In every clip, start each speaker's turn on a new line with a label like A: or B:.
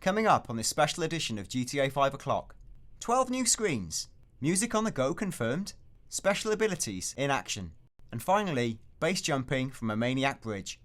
A: Coming up on this special edition of GTA 5 o'clock. 12 new screens, music on the go confirmed, special abilities in action, and finally, base jumping from a Maniac bridge.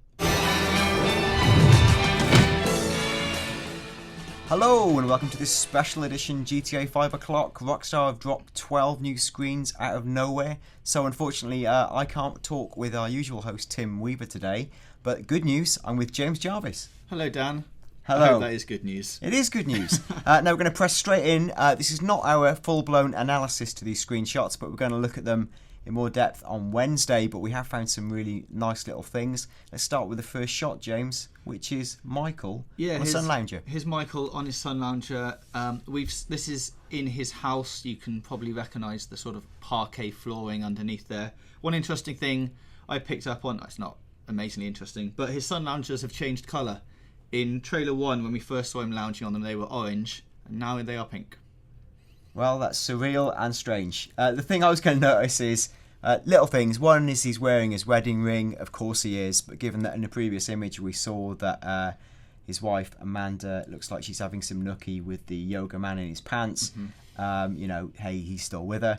A: Hello and welcome to this special edition GTA 5 o'clock. Rockstar have dropped 12 new screens out of nowhere, so unfortunately I can't talk with our usual host Tim Weaver today, but good news, I'm with James Jarvis.
B: Hello Dan.
A: Hello.
B: I hope that is good news.
A: It is good news. Now we're going to press straight in. This is not our full-blown analysis to these screenshots, but we're going to look at them in more depth on Wednesday, but we have found some really nice little things. Let's start with the first shot, James, which is Michael on a Sun Lounger.
B: Here's Michael on his Sun Lounger. This is in his house. You can probably recognise the sort of parquet flooring underneath there. One interesting thing I picked up on, it's not amazingly interesting, but his Sun Loungers have changed colour. In trailer 1, when we first saw him lounging on them, they were orange, and now they are pink.
A: Well, that's surreal and strange. The thing I was going to notice is little things. One is he's wearing his wedding ring. Of course he is, but given that in the previous image we saw that his wife Amanda looks like she's having some nookie with the yoga man in his pants. Hey, he's still with her.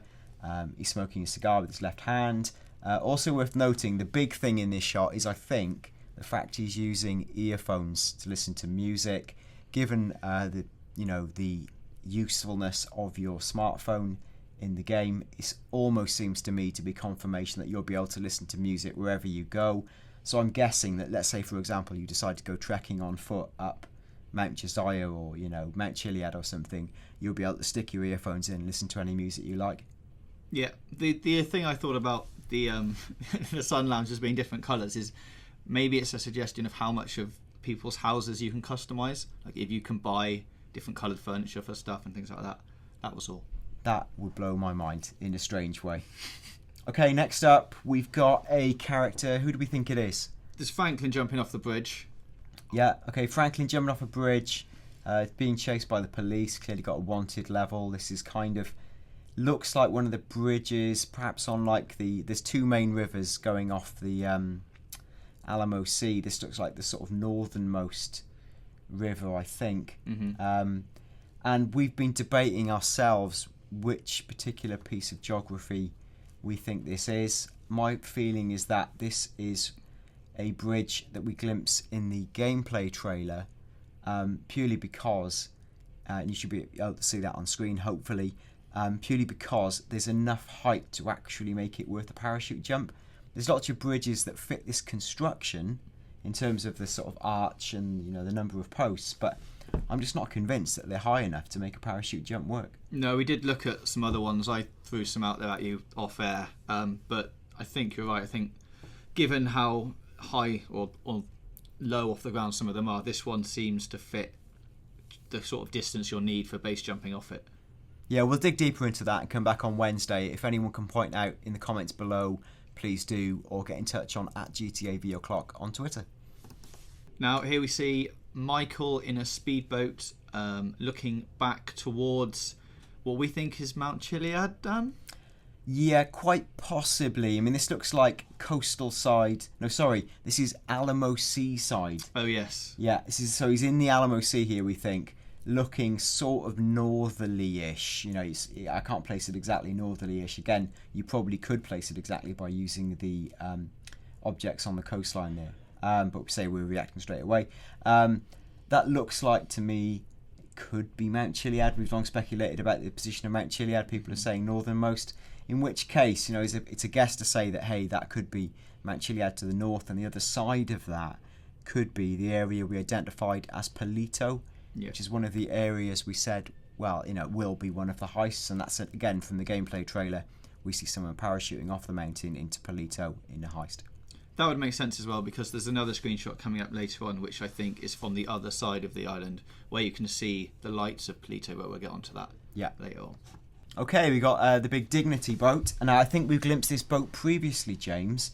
A: He's smoking a cigar with his left hand. Also worth noting, the big thing in this shot is, I think, the fact he's using earphones to listen to music. Given the usefulness of your smartphone in the game, it almost seems to me to be confirmation that you'll be able to listen to music wherever you go. So I'm guessing that, let's say for example you decide to go trekking on foot up Mount Josiah or Mount Chiliad or something, you'll be able to stick your earphones in and listen to any music you like.
B: Yeah, the thing I thought about the the Sun Loungers being different colours is maybe it's a suggestion of how much of people's houses you can customise. Like if you can buy different coloured furniture for stuff and things like that. That was all.
A: That would blow my mind in a strange way. Okay, next up, we've got a character. Who do we think it is?
B: There's Franklin jumping off the bridge.
A: Yeah, okay, Franklin jumping off a bridge, being chased by the police, clearly got a wanted level. This is kind of, looks like one of the bridges, perhaps on like there's two main rivers going off the Alamo Sea. This looks like the sort of northernmost river, I think. And we've been debating ourselves which particular piece of geography we think this is. My feeling is that this is a bridge that we glimpse in the gameplay trailer, purely because, and you should be able to see that on screen hopefully, purely because there's enough height to actually make it worth a parachute jump. There's lots of bridges that fit this construction in terms of the sort of arch and the number of posts, but I'm just not convinced that they're high enough to make a parachute jump work. No,
B: we did look at some other ones. I threw some out there at you off air, but I think you're right. I think given how high or low off the ground some of them are, this one seems to fit the sort of distance you'll need for base jumping off it.
A: Yeah, we'll dig deeper into that and come back on Wednesday. If anyone can point out in the comments below, please do, or get in touch on @GTAV o'clock on Twitter.
B: Now here we see Michael in a speedboat looking back towards what we think is Mount Chiliad, Dan?
A: Yeah, quite possibly. I mean, this looks like coastal side. No, sorry, this is Alamo Sea side.
B: Oh, yes.
A: Yeah, so he's in the Alamo Sea here, we think, looking sort of northerly-ish. I can't place it exactly northerly-ish. Again, you probably could place it exactly by using the objects on the coastline there. But we say we're reacting straight away. That looks like to me it could be Mount Chiliad. We've long speculated about the position of Mount Chiliad. People are saying northernmost. In which case, it's a guess to say that hey, that could be Mount Chiliad to the north, and the other side of that could be the area we identified as Palito, which is one of the areas we said, will be one of the heists, and that's again from the gameplay trailer. We see someone parachuting off the mountain into Palito in the heist.
B: That would make sense as well, because there's another screenshot coming up later on which I think is from the other side of the island where you can see the lights of Palito, but we'll get onto that later on.
A: Okay, we got the big Dignity boat, and I think we've glimpsed this boat previously, James,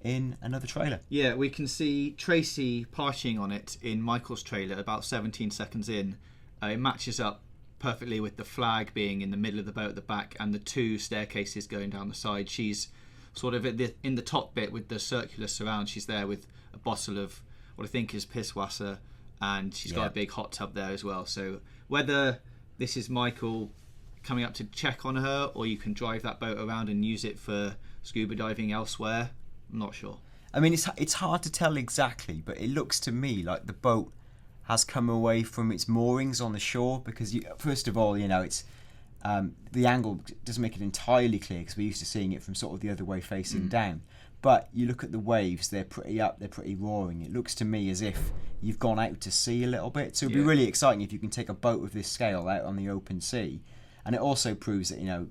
A: in another trailer.
B: Yeah, we can see Tracy partying on it in Michael's trailer about 17 seconds in. It matches up perfectly with the flag being in the middle of the boat at the back and the two staircases going down the side. She's sort of in the top bit with the circular surround. She's there with a bottle of what I think is pisswasser and she's got a big hot tub there as well. So whether this is Michael coming up to check on her, or you can drive that boat around and use it for scuba diving elsewhere, I'm not sure.
A: I mean, it's hard to tell exactly, but it looks to me like the boat has come away from its moorings on the shore, because first of all, it's the angle doesn't make it entirely clear, because we're used to seeing it from sort of the other way facing down. But you look at the waves, they're pretty up, they're pretty roaring. It looks to me as if you've gone out to sea a little bit. So it'd be really exciting if you can take a boat of this scale out on the open sea. And it also proves that,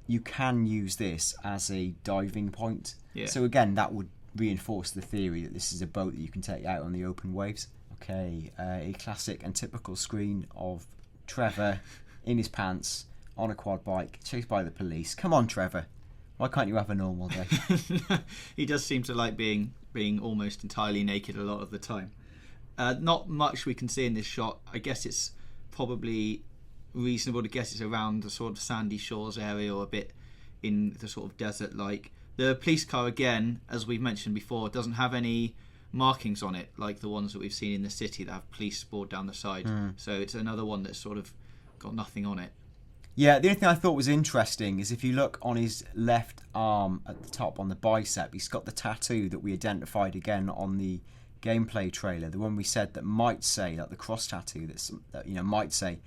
A: you can use this as a diving point. Yeah. So again, that would reinforce the theory that this is a boat that you can take out on the open waves. Okay, a classic and typical screen of Trevor in his pants on a quad bike, chased by the police. Come on, Trevor. Why can't you have a normal day?
B: He does seem to like being almost entirely naked a lot of the time. Not much we can see in this shot. I guess it's probably reasonable to guess it's around the sort of sandy shores area, or a bit in the sort of desert like. The police car, again, as we've mentioned before, doesn't have any markings on it like the ones that we've seen in the city that have police board down the side. So it's another one that's sort of got nothing on it.
A: Yeah, the only thing I thought was interesting is if you look on his left arm at the top on the bicep, he's got the tattoo that we identified again on the gameplay trailer, the one we said that might say, like the cross tattoo that might say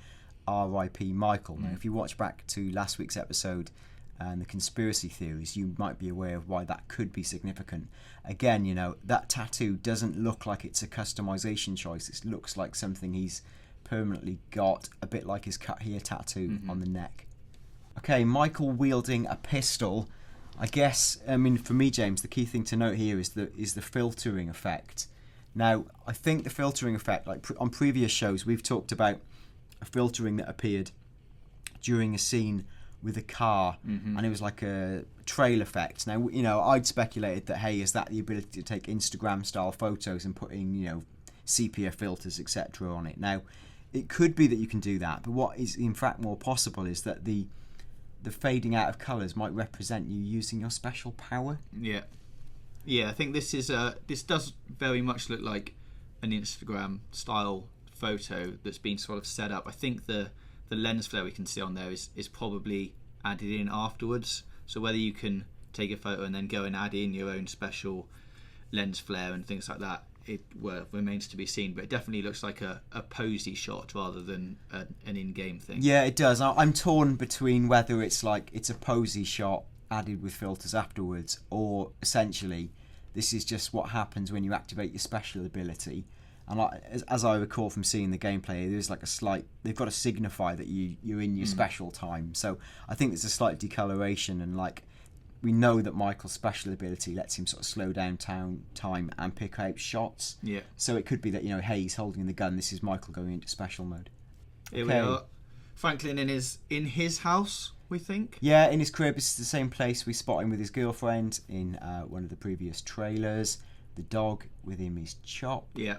A: R.I.P. Michael. Now, if you watch back to last week's episode and the conspiracy theories, you might be aware of why that could be significant. Again, that tattoo doesn't look like it's a customization choice. It looks like something he's permanently got, a bit like his cut here tattoo on the neck. Okay, Michael wielding a pistol. I guess, for me, James, the key thing to note here is the filtering effect. Now, I think the filtering effect, like on previous shows, we've talked about a filtering that appeared during a scene with a car, and it was like a trail effect. Now, I'd speculated that, hey, is that the ability to take Instagram-style photos and putting, sepia filters, etc. on it? Now, it could be that you can do that, but what is in fact more possible is that the fading out of colours might represent you using your special power.
B: Yeah, I think this does very much look like an Instagram style photo that's been sort of set up. I think the lens flare we can see on there is probably added in afterwards. So whether you can take a photo and then go and add in your own special lens flare and things like that, it remains to be seen. But it definitely looks like a posy shot rather than an in-game thing.
A: Yeah, it does. I'm torn between whether it's a posy shot added with filters afterwards, or essentially this is just what happens when you activate your special ability. And as I recall from seeing the gameplay, there's like they've got to signify that you're in your special time. So I think there's a slight decoloration, and we know that Michael's special ability lets him sort of slow down time and pick out shots.
B: Yeah.
A: So it could be that, hey, he's holding the gun. This is Michael going into special mode.
B: Here we are. Franklin in his house, we think.
A: Yeah, in his crib. This is the same place we spot him with his girlfriend in one of the previous trailers. The dog with him is Chop.
B: Yeah.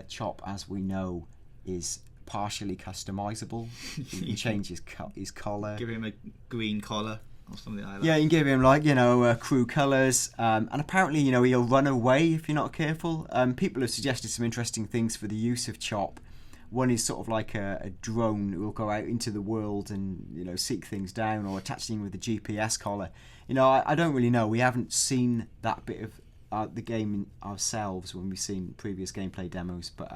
A: Chop, as we know, is partially customizable. You can change his collar.
B: Give him a green collar or something like that.
A: Yeah, you can give him crew colours, and apparently he'll run away if you're not careful. People have suggested some interesting things for the use of Chop. One is sort of like a drone who will go out into the world and seek things down, or attaching with a GPS collar. I don't really know. We haven't seen that bit of the game ourselves when we've seen previous gameplay demos, but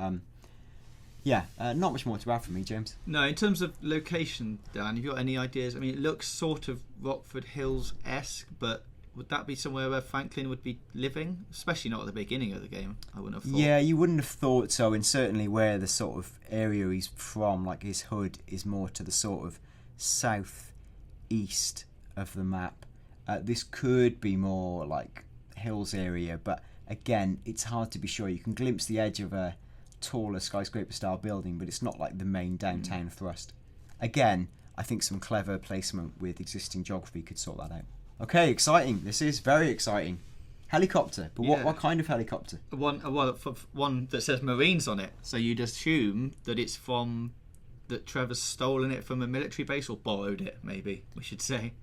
A: not much more to add from me, James.
B: No, in terms of location, Dan, have you got any ideas? I mean, it looks sort of Rockford Hills-esque, but would that be somewhere where Franklin would be living? Especially not at the beginning of the game, I wouldn't have thought.
A: Yeah, you wouldn't have thought so, and certainly where the sort of area he's from, like his hood, is more to the sort of south-east of the map. This could be more like hills area, but again, it's hard to be sure. You can glimpse the edge of a taller skyscraper style building, but it's not like the main downtown thrust. Again, I think some clever placement with existing geography could sort that out. Okay, exciting. This is very exciting. Helicopter, but what kind of helicopter?
B: One that says Marines on it, so you'd assume that it's that Trevor's stolen it from a military base, or borrowed it, maybe we should say.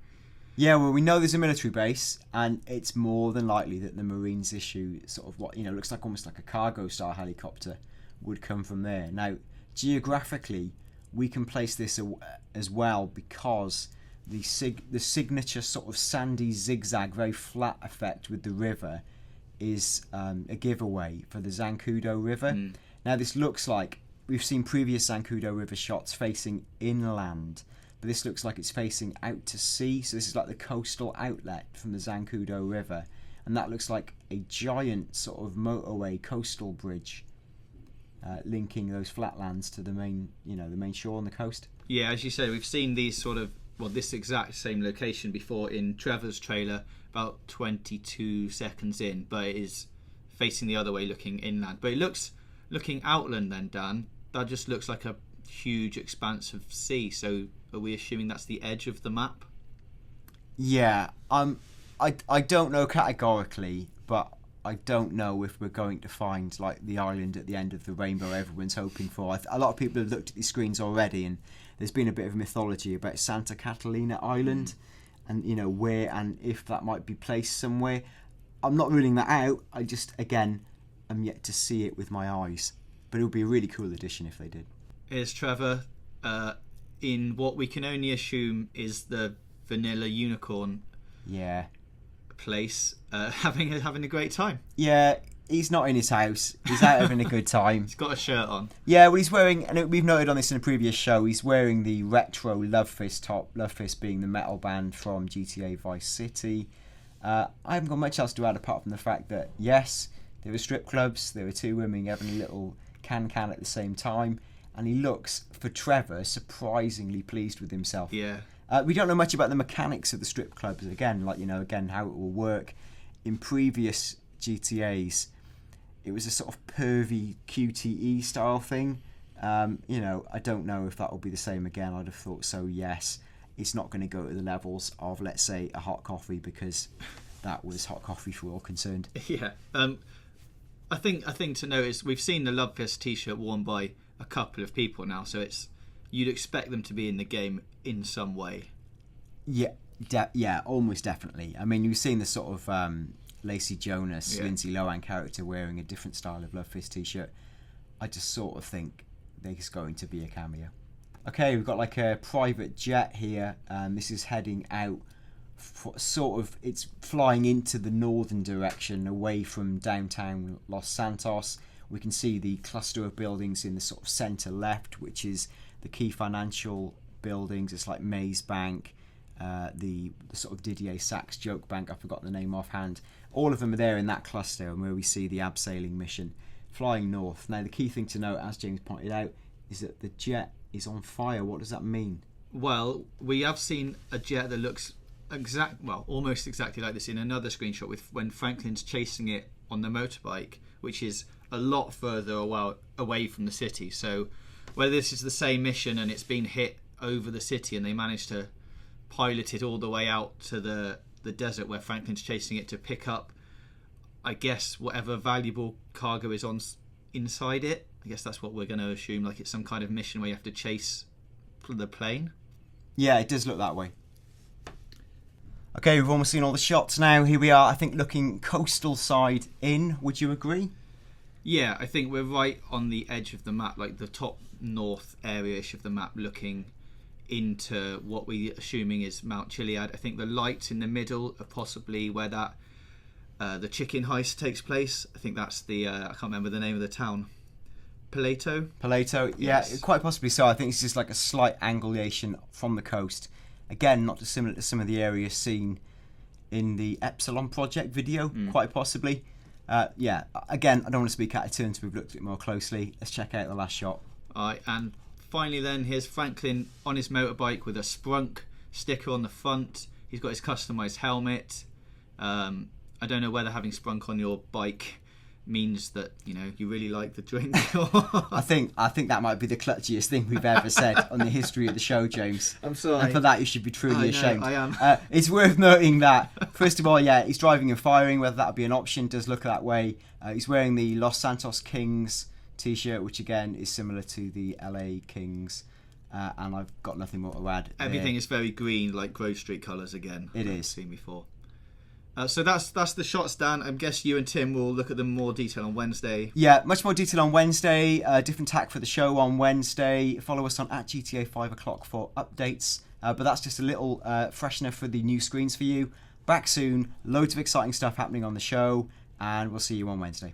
A: Yeah, well, we know there's a military base, and it's more than likely that the Marines issue sort of what looks like almost like a cargo-style helicopter would come from there. Now, geographically, we can place this as well because the signature sort of sandy zigzag, very flat effect with the river is a giveaway for the Zancudo River. Now, this looks like we've seen previous Zancudo River shots facing inland, but this looks like it's facing out to sea. So this is like the coastal outlet from the Zancudo River, and that looks like a giant sort of motorway coastal bridge linking those flatlands to the main, the main shore on the coast.
B: Yeah, as you say, we've seen these sort of, this exact same location before in Trevor's trailer about 22 seconds in, but it is facing the other way looking inland. But it looks, looking outland then, Dan, that just looks like a huge expanse of sea. So are we assuming that's the edge of the map?
A: Yeah, I don't know categorically, but I don't know if we're going to find like the island at the end of the rainbow everyone's hoping for. A lot of people have looked at these screens already, and there's been a bit of mythology about Santa Catalina Island, and where and if that might be placed somewhere. I'm not ruling that out. I just, again, I'm yet to see it with my eyes, but it would be a really cool addition if they did.
B: Here's Trevor in what we can only assume is the vanilla unicorn.
A: Yeah.
B: Place, having a great time.
A: Yeah, he's not in his house. He's out having a good time.
B: He's got a shirt on.
A: Yeah, well, he's wearing, and we've noted on this in a previous show, he's wearing the retro Love Fist top. Love Fist being the metal band from GTA Vice City. I haven't got much else to add apart from the fact that, yes, there were strip clubs, there were two women having a little can at the same time, and he looks, for Trevor, surprisingly pleased with himself.
B: Yeah.
A: We don't know much about the mechanics of the strip clubs. Again, how it will work. In previous GTAs, it was a sort of pervy QTE style thing. I don't know if that will be the same again. I'd have thought so, yes. It's not going to go to the levels of, let's say, a hot coffee, because that was hot coffee for all concerned.
B: Yeah. I think to note is we've seen the Love Fist t-shirt worn by a couple of people now, so you'd expect them to be in the game in some way.
A: Yeah, almost definitely. I mean, you've seen the sort of Lacey Jonas, Lindsay Lohan character wearing a different style of Love Fist t-shirt. I just sort of think there's going to be a cameo. Okay, we've got like a private jet here, and this is heading out. It's flying into the northern direction, away from downtown Los Santos. We can see the cluster of buildings in the sort of centre left, which is the key financial buildings. It's like Maze Bank, the sort of Didier Sachs joke bank, I've forgotten the name offhand. All of them are there in that cluster, and where we see the abseiling mission flying north. Now, the key thing to note, as James pointed out, is that the jet is on fire. What does that mean?
B: Well, we have seen a jet that looks almost exactly like this in another screenshot when Franklin's chasing it on the motorbike, which is a lot further away from the city. So whether this is the same mission and it's been hit over the city and they managed to pilot it all the way out to the desert where Franklin's chasing it to pick up, I guess, whatever valuable cargo is inside it. I guess that's what we're going to assume, like it's some kind of mission where you have to chase the plane.
A: Yeah, it does look that way. Okay, we've almost seen all the shots now. Here we are, I think, looking coastal side in. Would you agree?
B: Yeah, I think we're right on the edge of the map, like the top north area-ish of the map, looking into what we're assuming is Mount Chiliad. I think the lights in the middle are possibly where that the chicken heist takes place. I think that's the I can't remember the name of the town. Paleto,
A: yeah,
B: yes.
A: Quite possibly so. I think it's just like a slight angulation from the coast. Again, not dissimilar to some of the areas seen in the Epsilon Project video, quite possibly. Again, I don't want to speak out of turn until we've looked at it more closely. Let's check out the last shot.
B: Alright, and finally then, here's Franklin on his motorbike with a Sprunk sticker on the front. He's got his customised helmet. I don't know whether having Sprunk on your bike means that you really like the drink.
A: I think that might be the clutchiest thing we've ever said on the history of the show, James.
B: I'm sorry.
A: And for that, you should be truly ashamed.
B: I am.
A: It's worth noting that, first of all, he's driving and firing. Whether that would be an option does look that way. He's wearing the Los Santos Kings t-shirt, which again is similar to the LA Kings. And I've got nothing more to add.
B: Everything is very green, like Grove Street colours again.
A: It is.
B: Seen before. So that's the shots, Dan. I guess you and Tim will look at them more detail on Wednesday.
A: Yeah, much more detail on Wednesday. Different tack for the show on Wednesday. Follow us on @GTA 5 o'clock for updates. But that's just a little freshener for the new screens for you. Back soon. Loads of exciting stuff happening on the show. And we'll see you on Wednesday.